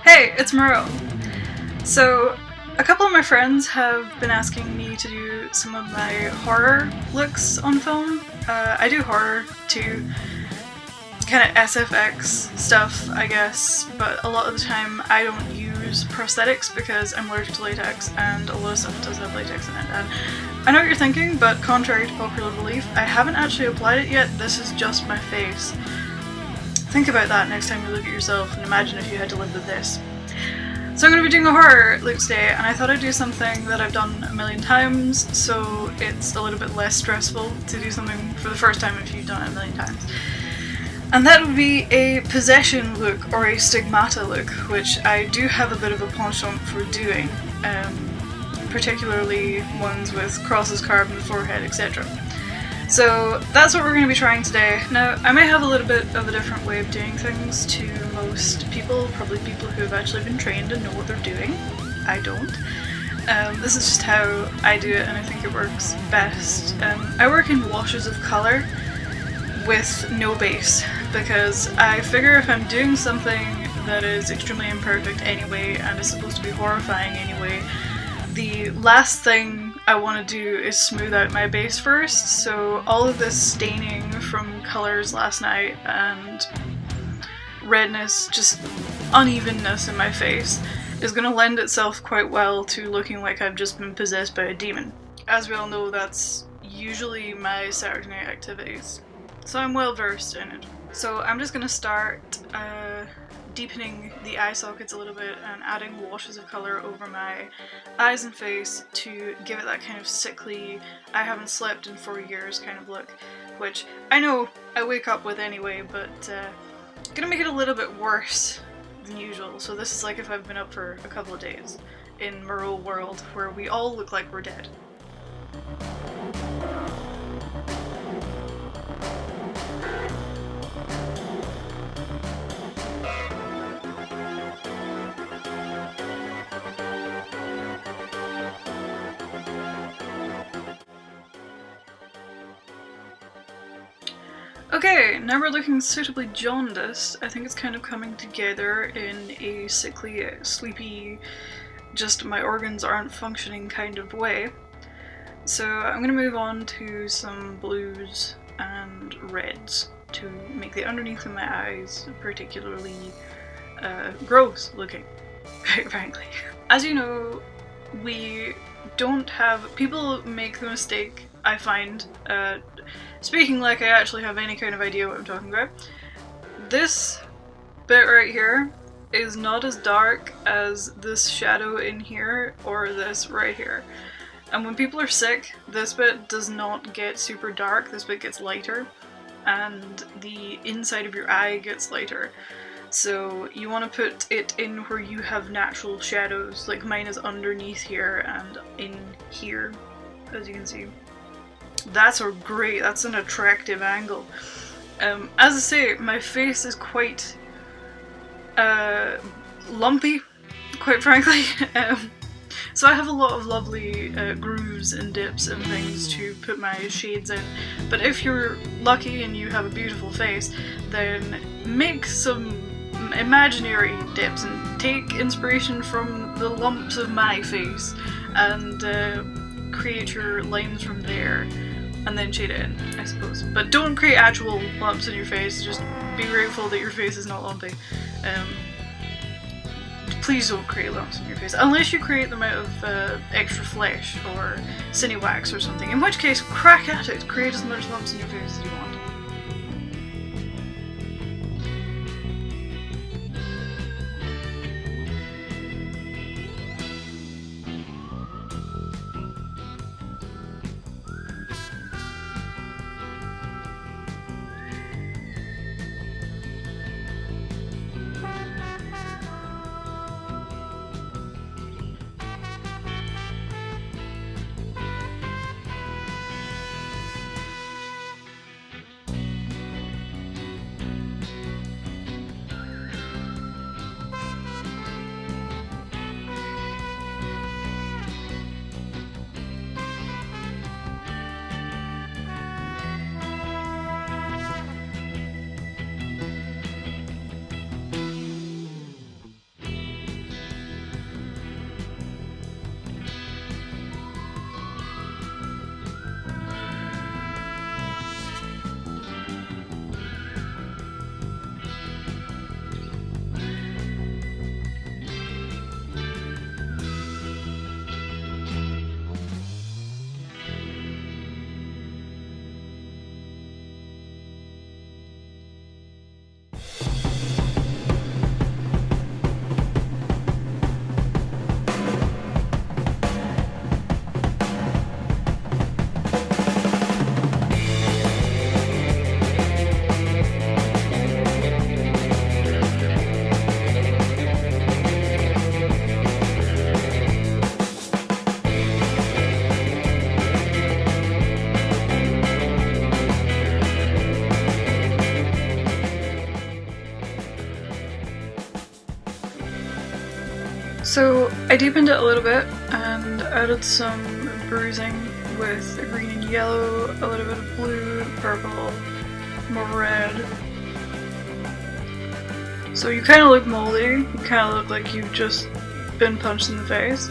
Hey, it's Moreau. So, a couple of my friends have been asking me to do some of my horror looks on film. I do horror too, kind of SFX stuff, I guess, but a lot of the time I don't use prosthetics because I'm allergic to latex, and a lot of stuff does have latex in it. And I know what you're thinking, but contrary to popular belief, I haven't actually applied it yet. This is just my face. Think about that next time you look at yourself and imagine if you had to live with this. So I'm going to be doing a horror look today, and I thought I'd do something that I've done a million times, so it's a little bit less stressful to do something for the first time if you've done it a million times. And that would be a possession look, or a stigmata look, which I do have a bit of a penchant for doing, particularly ones with crosses carved in the forehead, etc. So that's what we're going to be trying today. Now, I may have a little bit of a different way of doing things to most people, probably people who have actually been trained and know what they're doing. I don't. This is just how I do it, and I think it works best. I work in washes of colour with no base, because I figure if I'm doing something that is extremely imperfect anyway, and is supposed to be horrifying anyway, the last thing I want to do is smooth out my base first, so all of this staining from colours last night and redness, just unevenness in my face, is going to lend itself quite well to looking like I've just been possessed by a demon. As we all know, that's usually my Saturday night activities, so I'm well versed in it. So I'm just going to start deepening the eye sockets a little bit and adding washes of colour over my eyes and face to give it that kind of sickly, I haven't slept in 4 years kind of look, which I know I wake up with anyway, but gonna make it a little bit worse than usual. So this is like if I've been up for a couple of days in Moreau world, where we all look like we're dead. Okay, now we're looking suitably jaundiced. I think it's kind of coming together in a sickly, sleepy, just my organs aren't functioning kind of way. So I'm going to move on to some blues and reds to make the underneath of my eyes particularly gross looking, quite frankly. As you know, we don't have... people make the mistake, I find, speaking like I actually have any kind of idea what I'm talking about. This bit right here is not as dark as this shadow in here or this right here. And when people are sick, this bit does not get super dark, this bit gets lighter, and the inside of your eye gets lighter. So you want to put it in where you have natural shadows, like mine is underneath here and in here, as you can see. That's an attractive angle. As I say, my face is quite lumpy, quite frankly. So I have a lot of lovely grooves and dips and things to put my shades in. But if you're lucky and you have a beautiful face, then make some imaginary dips and take inspiration from the lumps of my face and create your lines from there. And then shade it in, I suppose. But don't create actual lumps in your face, just be grateful that your face is not lumpy. Please don't create lumps in your face, unless you create them out of extra flesh or Cinewax or something, in which case, crack at it, create as much lumps in your face as you want. So I deepened it a little bit and added some bruising with green and yellow, a little bit of blue, purple, more red. So you kind of look moldy, you kind of look like you've just been punched in the face,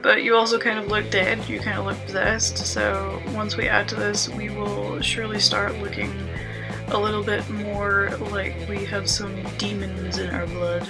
but you also kind of look dead, you kind of look possessed. So once we add to this, we will surely start looking a little bit more like we have some demons in our blood.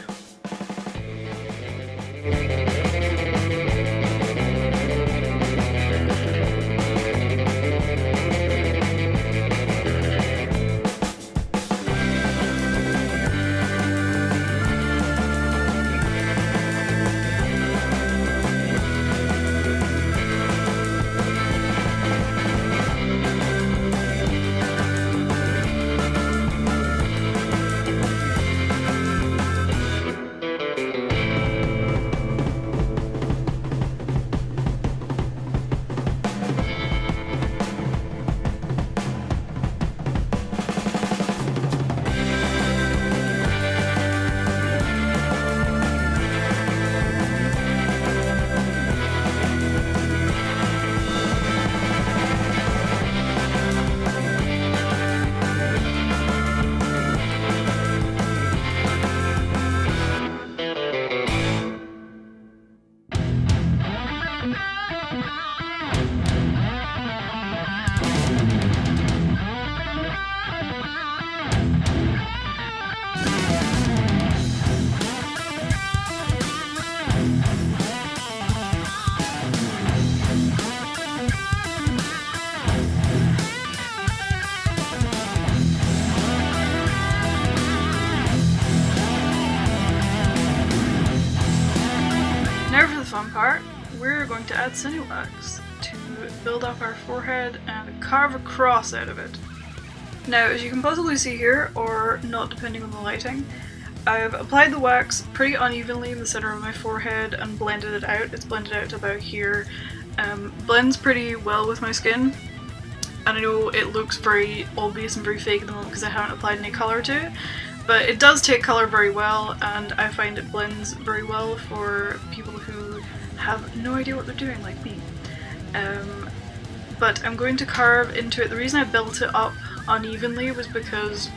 Now for the fun part, we're going to add Cinewax to build up our forehead and carve a cross out of it. Now, as you can possibly see here, or not depending on the lighting, I've applied the wax pretty unevenly in the center of my forehead and blended it out. It's blended out to about here. Blends pretty well with my skin, and I know it looks very obvious and very fake at the moment because I haven't applied any colour to it, but it does take colour very well, and I find it blends very well for people who have no idea what they're doing, like me. But I'm going to carve into it. The reason I built it up unevenly was because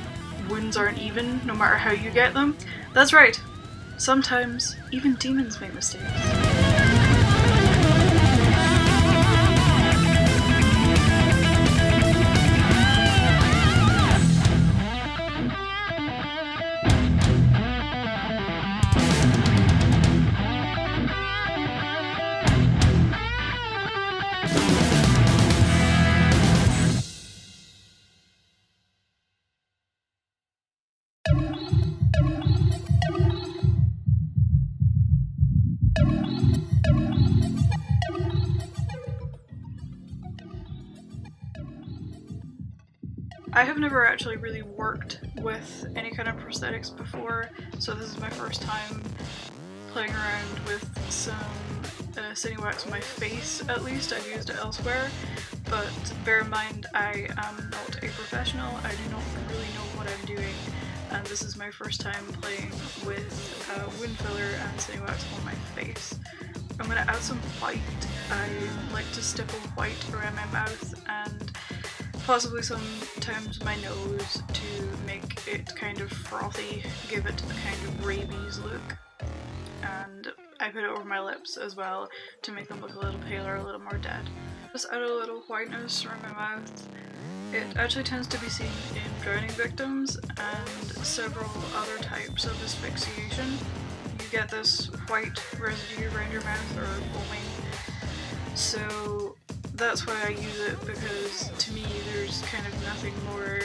wounds aren't even, no matter how you get them. That's right, sometimes even demons make mistakes. I have never actually really worked with any kind of prosthetics before, so this is my first time playing around with some Cinewax on my face at least. I've used it elsewhere, but bear in mind I am not a professional, I do not really know what I'm doing, and this is my first time playing with wound filler and Cinewax on my face. I'm going to add some white. I like to stipple white around my mouth and possibly sometimes my nose to make it kind of frothy, give it a kind of rabies look. And I put it over my lips as well to make them look a little paler, a little more dead. Just add a little whiteness around my mouth. It actually tends to be seen in drowning victims and several other types of asphyxiation. You get this white residue around your mouth or foaming. So that's why I use it, because to me there's kind of nothing more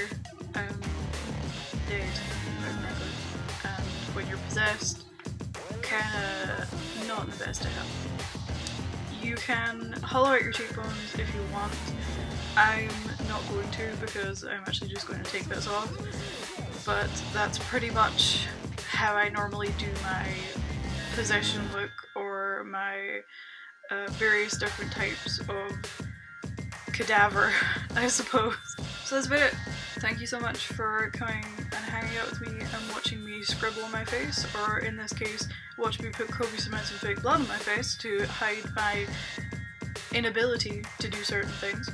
dead than that. And when you're possessed, kinda not in the best of health. You can hollow out your cheekbones if you want. I'm not going to because I'm actually just going to take this off, but that's pretty much how I normally do my possession look or my various different types of cadaver, I suppose. So that's about it. Thank you so much for coming and hanging out with me and watching me me scribble on my face, or in this case, watch me put copious amounts of fake blood on my face to hide my inability to do certain things.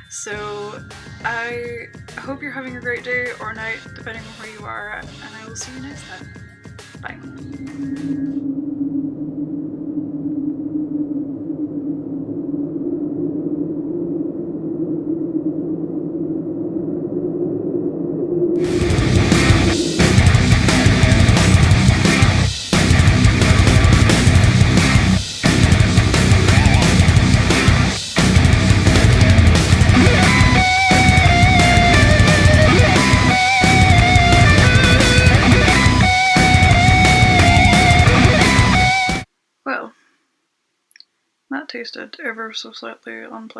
So I hope you're having a great day or night, depending on where you are, and I will see you next time. Bye. Well, that tasted ever so slightly unpleasant.